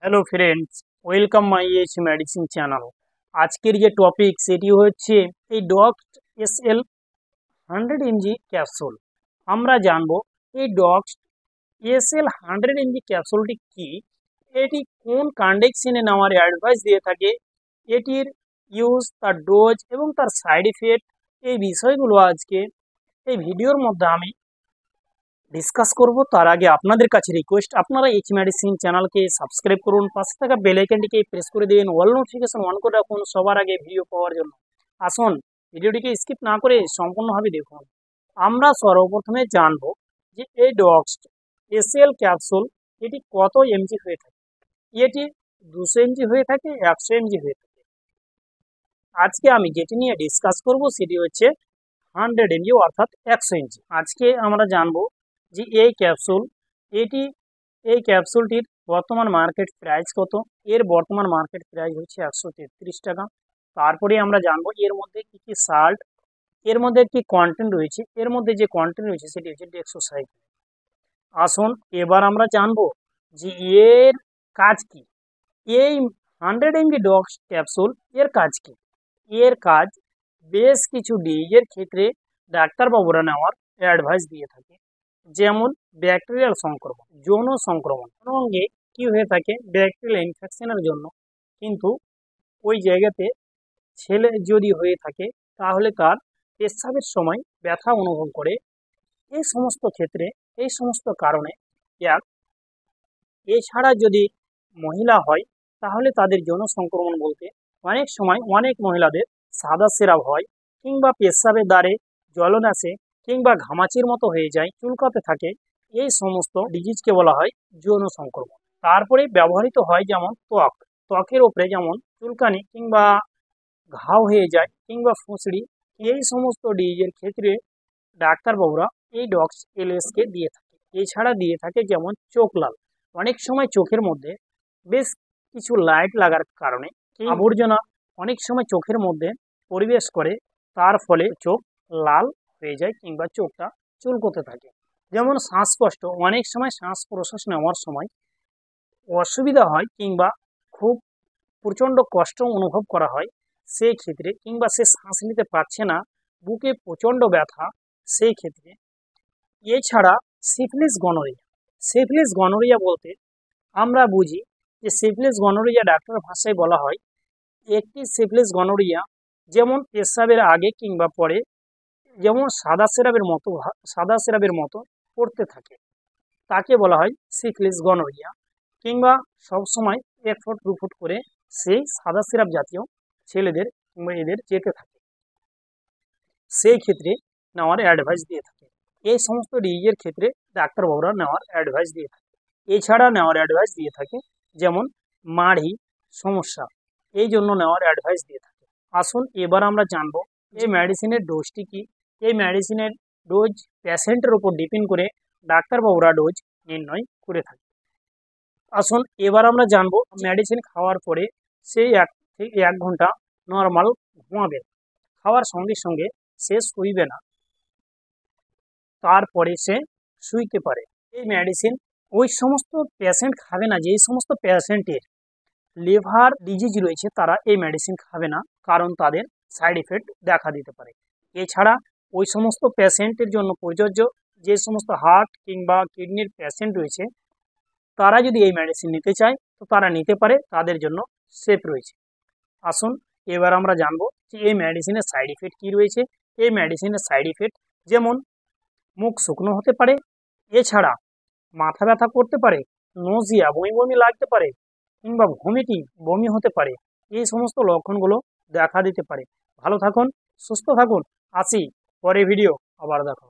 Hello friends, welcome my H medicine channel. আজকের যে topic সেটি হচ্ছে এই ডক্স এসএল 100 mg ক্যাপসুল। আমরা জানবো এই ডক্স এসএল 100 mg ক্যাপসুলটি কি, এটি কোন কন্ডিশনে নেওয়ার অ্যাডভাইস দিয়ে থাকে, এটির ইউজ, তার ডোজ এবং তার সাইড ইফেক্ট, এই বিষয়গুলো আজকে এই ভিডিওর মধ্যে আমি ডিসকাস করব। তার আগে আপনাদের কাছে রিকোয়েস্ট, আপনারা এইচ মেডিসিন চ্যানেলকে সাবস্ক্রাইব করুন, পাশে থাকা বেল আইকনটিকে প্রেস করে দিন, অল নোটিফিকেশন অন করে রাখুন সবার আগে ভিডিও পাওয়ার জন্য। আসুন ভিডিওটিকে স্কিপ না করে সম্পূর্ণভাবে দেখুন। আমরা সর্বপ্রথমে জানব যে এই ডক্স এসএল ক্যাপসুল এটি কত এমজি হয়ে থাকে। এটি 200 mg হয়ে থাকে, 100 mg হয়ে থাকে। আজকে আমি যেটি নিয়ে ডিসকাস করব সেটি হচ্ছে 100 mg অর্থাৎ 100 mg। আজকে আমরা জানবো যে এই ক্যাপসুলটির বর্তমান মার্কেট প্রাইস কত। এর বর্তমান মার্কেট প্রাইস হচ্ছে 133 টাকা। তারপরে আমরা জানবো এর মধ্যে কি কি সাল্ট, এর মধ্যে কি কন্টেন্ট রয়েছে। এর মধ্যে যে কন্টেন্ট রয়েছে সেটি হচ্ছে ডেক্সোসাইক্লিন। আসুন এবার আমরা জানবো যে এর কাজ কি। এই 100 mg ডক্স ক্যাপসুল এর কাজ কি। এর কাজ বেশ কিছু ডিজিজের ক্ষেত্রে ডাক্তারবাবুরা নেওয়ার অ্যাডভাইস দিয়ে থাকে, যেমন ব্যাকটেরিয়াল সংক্রমণ, যৌন সংক্রমণ। অঙ্গে কি হয়ে থাকে ব্যাকটেরিয়াল ইনফেকশনের জন্য, কিন্তু ওই জায়গাতে ছেলে যদি হয়ে থাকে তাহলে তার পেচ্ছাবের সময় ব্যথা অনুভব করে। এই সমস্ত ক্ষেত্রে, এই সমস্ত কারণে এক, এছাড়া যদি মহিলা হয় তাহলে তাদের যৌন সংক্রমণ বলতে অনেক সময় অনেক মহিলাদের সাদা সেরাব হয়, কিংবা পেচ্ছাবের দ্বারে জ্বলন আসে, কিংবা ঘামাচির মতো হয়ে যায়, চুলকাতে থাকে। এই সমস্ত ডিজিজকে বলা হয় যৌন সংক্রমণ। তারপরে ব্যবহৃত হয় যেমন ত্বকের ওপরে যেমন চুলকানি কিংবা ঘাও হয়ে যায় কিংবা ফুঁসড়ি। এই সমস্ত ডিজিজের ক্ষেত্রে ডাক্তারবাবুরা এই ডক্স এলএস কে দিয়ে থাকে। এছাড়া দিয়ে থাকে যেমন চোখ লাল। অনেক সময় চোখের মধ্যে বেশ কিছু লাইট লাগার কারণে আবর্জনা অনেক সময় চোখের মধ্যে পরিবেশ করে, তার ফলে চোখ লাল হয়ে যায় কিংবা চোখটা চুলকোতে থাকে। যেমন শ্বাসকষ্ট, অনেক সময় শ্বাস প্রশ্বাস নেওয়ার সময় অসুবিধা হয় কিংবা খুব প্রচণ্ড কষ্ট অনুভব করা হয় সেই ক্ষেত্রে, কিংবা সে শ্বাস নিতে পারছে না, বুকে প্রচণ্ড ব্যথা সেই ক্ষেত্রে। এছাড়া সিফিলিস গনোরিয়া বলতে আমরা বুঝি যে সিফিলিস গনোরিয়া ডাক্তার ভাষায় বলা হয় একটি সিফিলিস গনোরিয়া যেমন পেশাবের আগে কিংবা পরে যেমন সাদা সেরাবের মতো পড়তে থাকে, তাকে বলা হয় সিফিলিস গনোরিয়া। কিংবা সবসময় 1 ফুট 2 ফুট করে সেই সাদা সিরাপ জাতীয় ছেলেদের কিংবা এদের যেতে থাকে, সেই ক্ষেত্রে নেওয়ার অ্যাডভাইস দিয়ে থাকে। এই সমস্ত ডিজিজের ক্ষেত্রে ডাক্তারবাবুরা নেওয়ার অ্যাডভাইস দিয়ে থাকে। এছাড়া নেওয়ার অ্যাডভাইস দিয়ে থাকে যেমন মাড়ি সমস্যা, এই জন্য নেওয়ার অ্যাডভাইস দিয়ে থাকে। আসুন এবার আমরা জানবো এই মেডিসিনের ডোজটি কি। এই মেডিসিনের ডোজ পেশেন্টের উপর ডিপেন্ড করে ডাক্তারবাবুরা ডোজ নির্ণয় করে থাকে। আসুন এবার আমরা জানবো মেডিসিন খাওয়ার পরে সেই 1 থেকে 1 ঘন্টা নর্মাল ঘুমাবে, খাওয়ার সঙ্গে সঙ্গে সে শুইবে না, তারপরে সে শুইতে পারে। এই মেডিসিন ওই সমস্ত পেশেন্ট খাবে না যেই সমস্ত পেশেন্টের লিভার ডিজিজ রয়েছে, তারা এই মেডিসিন খাবে না, কারণ তাদের সাইড এফেক্ট দেখা দিতে পারে। এছাড়া ওই সমস্ত পেশেন্টের জন্য প্রযোজ্য যে সমস্ত হার্ট কিংবা কিডনির পেশেন্ট রয়েছে, তারা যদি এই মেডিসিন নিতে চায় তো তারা নিতে পারে, তাদের জন্য সেফ রয়েছে। আসুন এবার আমরা জানবো যে এই মেডিসিনের সাইড ইফেক্ট কী রয়েছে। এই মেডিসিনের সাইড ইফেক্ট যেমন মুখ শুকনো হতে পারে, এছাড়া মাথা ব্যথা করতে পারে, নোজিয়া বমি বমি লাগতে পারে, কিংবা বমি হতে পারে। এই সমস্ত লক্ষণগুলো দেখা দিতে পারে। ভালো থাকুন, সুস্থ থাকুন, আসি পরে ভিডিও আবার দেখো।